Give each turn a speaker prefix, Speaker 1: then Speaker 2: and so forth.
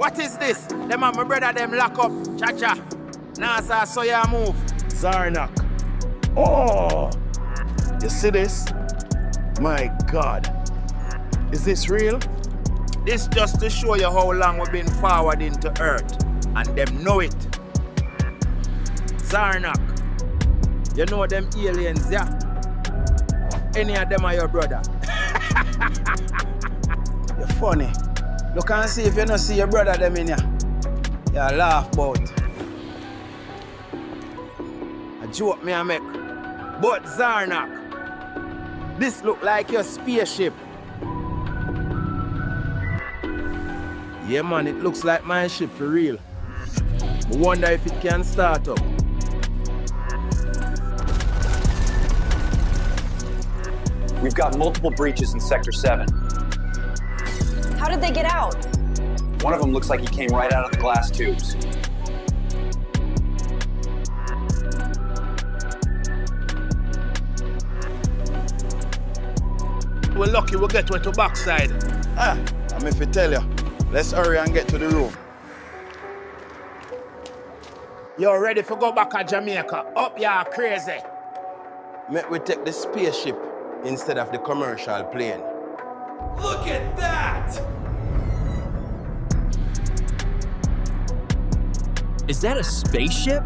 Speaker 1: What is this? Them and my brother, them lock up. Cha-cha. Now, sir, so you move.
Speaker 2: Zarnok. Oh! You see this? My God. Is this real?
Speaker 1: This just to show you how long we've been forward into Earth. And them know it. Zarnok. You know them aliens, yeah? Any of them are your brother.
Speaker 3: You're funny. Look and see if you don't see your brother them in here. You laugh about.
Speaker 1: A joke me I make. But Zarnok, this look like your spaceship. Yeah man, it looks like my ship for real. I wonder if it can start up.
Speaker 4: We've got multiple breaches in Sector 7.
Speaker 5: How did they get out?
Speaker 4: One of them looks like he came right out of the glass tubes.
Speaker 2: We're lucky we'll get to the backside.
Speaker 3: I'm if I tell you, let's hurry and get to the room.
Speaker 1: You're ready for go back to Jamaica? Up, you're crazy.
Speaker 3: Make we take the spaceship instead of the commercial plane.
Speaker 1: Look at that!
Speaker 6: Is that a spaceship?